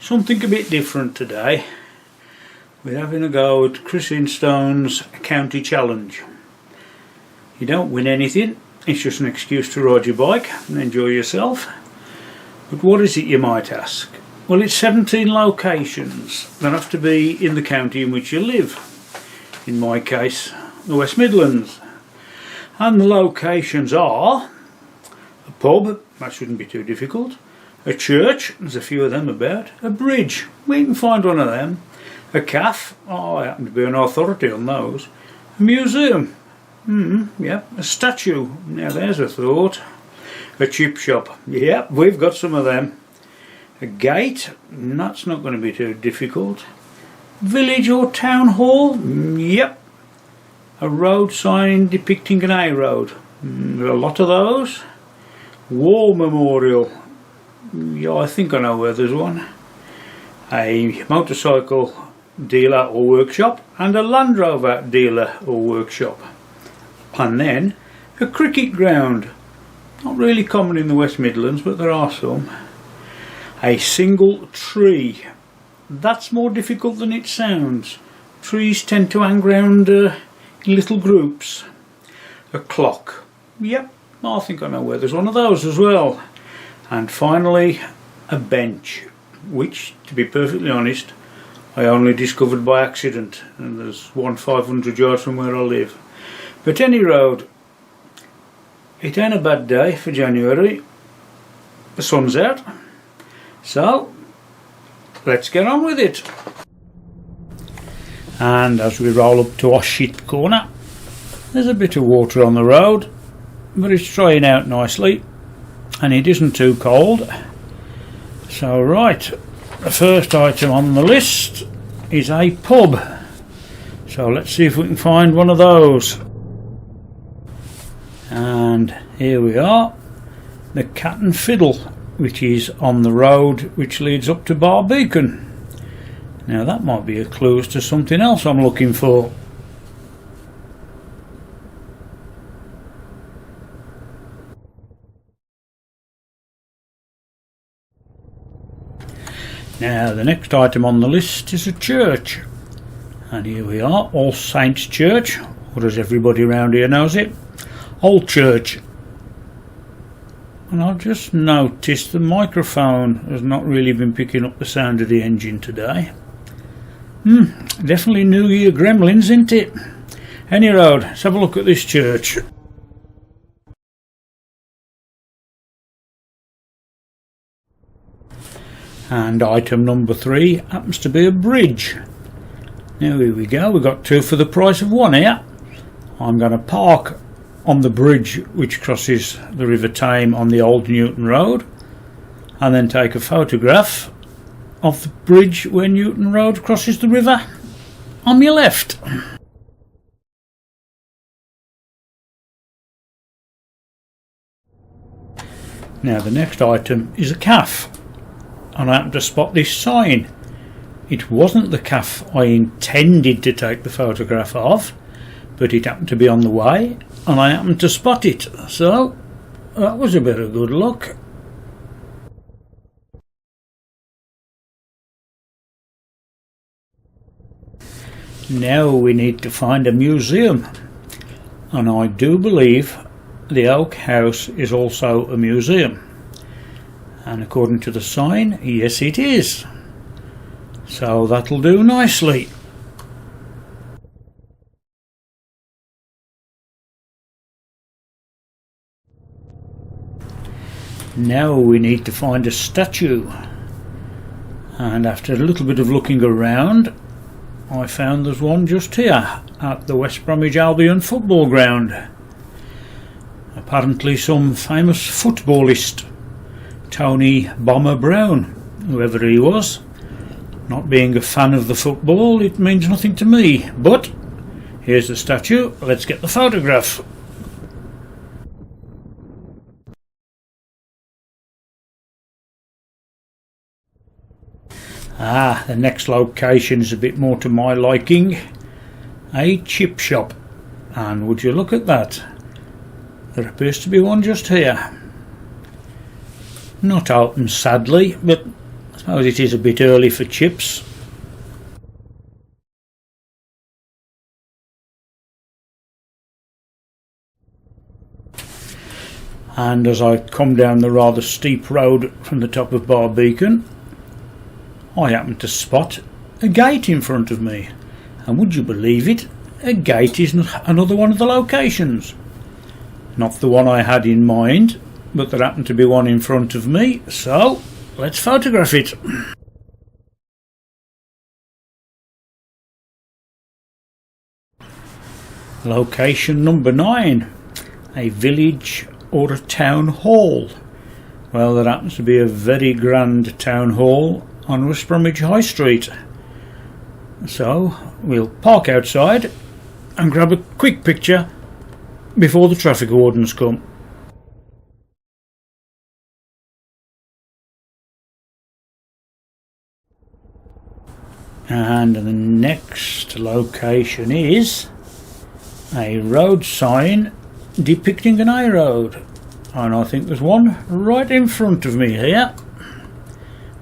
Something a bit different today. We're having a go at Chris Instone's County Challenge. You don't win anything, it's just an excuse to ride your bike and enjoy yourself. But what is it, you might ask? Well, it's 17 locations that have to be in the county in which you live. In my case, the West Midlands. And the locations are a pub, that shouldn't be too difficult, a church, there's a few of them about, a bridge, we can find one of them, a cafe, I happen to be an authority on those, a museum, a statue, now there's a thought, a chip shop, yep, we've got some of them, a gate, that's not going to be too difficult, village or town hall, yep, a road sign depicting an A road, there are a lot of those, war memorial, yeah, I think I know where there's one, a motorcycle dealer or workshop and a Land Rover dealer or workshop, and then a cricket ground, not really common in the West Midlands but there are some, a single tree, that's more difficult than it sounds, trees tend to hang round in little groups, a clock, yep, I think I know where there's one of those as well. And finally, a bench, which, to be perfectly honest, I only discovered by accident, and there's one 500 yards from where I live. But any road, it ain't a bad day for January. The sun's out, so let's get on with it. And as we roll up to Oshit Corner, there's a bit of water on the road, but it's drying out nicely. And it isn't too cold. So right, the first item on the list is a pub. So let's see if we can find one of those. And here we are, the Cat and Fiddle, which is on the road which leads up to Barbeacon. Now that might be a clue as to something else I'm looking for. Now the next item on the list is a church, and here we are, All Saints Church, or as everybody around here knows it, Old Church. And I've just noticed the microphone has not really been picking up the sound of the engine today. Definitely New Year gremlins, isn't it? Any road, let's have a look at this church. And item number 3 happens to be a bridge. Now here we go, we've got 2 for the price of 1 here. I'm going to park on the bridge which crosses the River Tame on the Old Newton Road, and then take a photograph of the bridge where Newton Road crosses the river on your left. Now the next item is a cafe. And I happened to spot this sign. It wasn't the cafe I intended to take the photograph of, but it happened to be on the way, and I happened to spot it, so that was a bit of good luck. Now we need to find a museum, and I do believe the Oak House is also a museum. And according to the sign, yes it is. So that'll do nicely. Now we need to find a statue. And after a little bit of looking around, I found there's one just here at the West Bromwich Albion football ground. Apparently some famous footballist, Tony Bomber Brown, whoever he was. Not being a fan of the football, it means nothing to me, but here's the statue, let's get the photograph. The next location is a bit more to my liking, a chip shop, and would you look at that, there appears to be one just here. Not open sadly, but suppose it is a bit early for chips. And as I come down the rather steep road from the top of Barbeacon, I happen to spot a gate in front of me. And would you believe it, a gate is another one of the locations. Not the one I had in mind, but there happened to be one in front of me, so let's photograph it. Location number 9, a village or a town hall. Well, there happens to be a very grand town hall on West Bromwich High Street. So we'll park outside and grab a quick picture before the traffic wardens come. And the next location is a road sign depicting an A road, and I think there's one right in front of me here.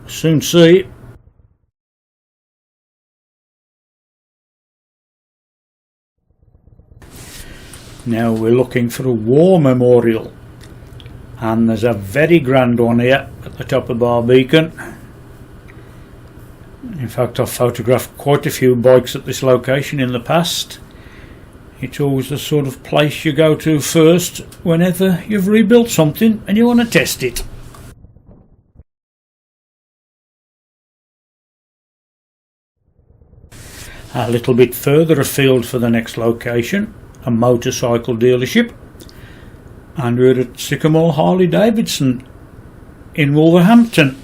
Soon see. Now we're looking for a war memorial, and there's a very grand one here at the top of Barbeacon. In fact, I've photographed quite a few bikes at this location in the past. It's always the sort of place you go to first whenever you've rebuilt something and you want to test it. A little bit further afield for the next location, a motorcycle dealership, and we're at Sycamore Harley Davidson in Wolverhampton.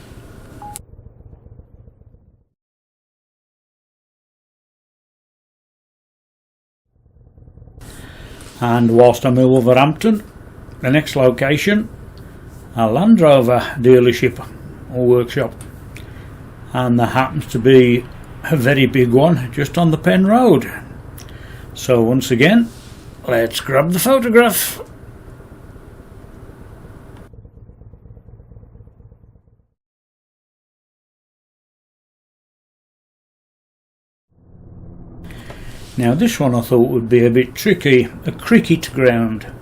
And whilst I'm in Wolverhampton, the next location, a Land Rover dealership or workshop, and there happens to be a very big one just on the Penn Road. So once again, let's grab the photograph. Now this one I thought would be a bit tricky, a cricket ground,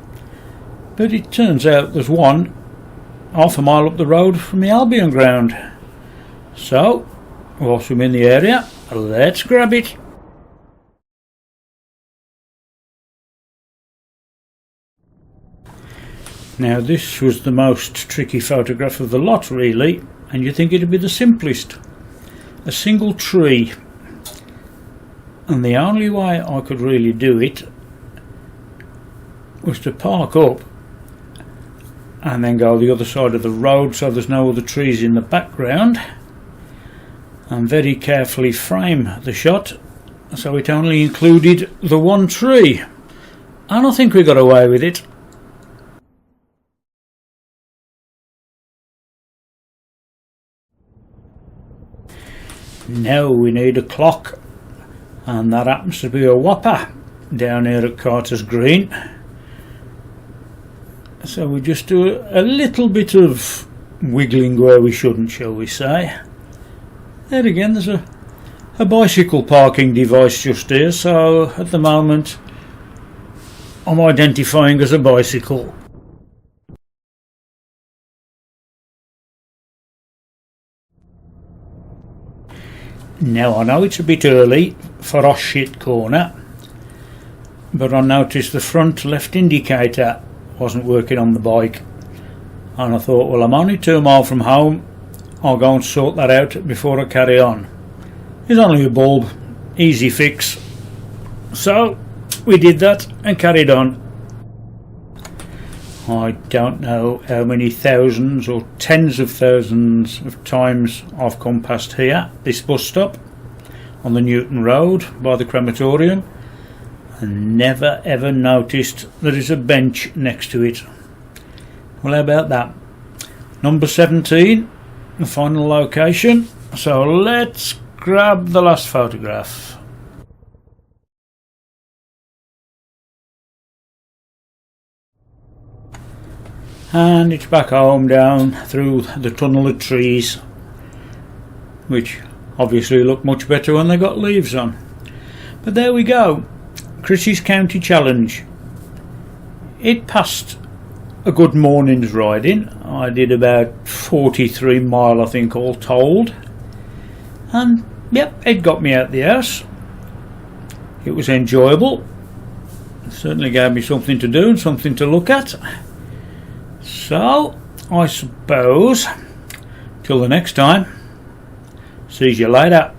but it turns out there's one half a mile up the road from the Albion ground. So whilst I'm in the area, let's grab it. Now this was the most tricky photograph of the lot really, and you think it'd be the simplest. A single tree. And the only way I could really do it was to park up and then go the other side of the road so there's no other trees in the background, and very carefully frame the shot so it only included the one tree, and I think we got away with it. Now we need a clock, and that happens to be a whopper down here at Carter's Green. So we just do a little bit of wiggling where we shouldn't, shall we say. There again, there's a bicycle parking device just here, so at the moment I'm identifying as a bicycle. Now I know it's a bit early for our shit corner, but I noticed the front left indicator wasn't working on the bike, and I thought, well, I'm only 2 miles from home, I'll go and sort that out before I carry on. It's only a bulb, easy fix. So we did that and carried on. I don't know how many thousands or tens of thousands of times I've come past here, this bus stop on the Newton Road by the crematorium, and never ever noticed there is a bench next to it. Well, how about that? Number 17, the final location. So let's grab the last photograph. And it's back home down through the tunnel of trees. which obviously look much better when they got leaves on. But there we go, Chris's County Challenge. It passed a good morning's riding. I did about 43 mile I think all told, and yep, it got me out the house. It was enjoyable. It certainly gave me something to do and something to look at. So I suppose till the next time, see you later.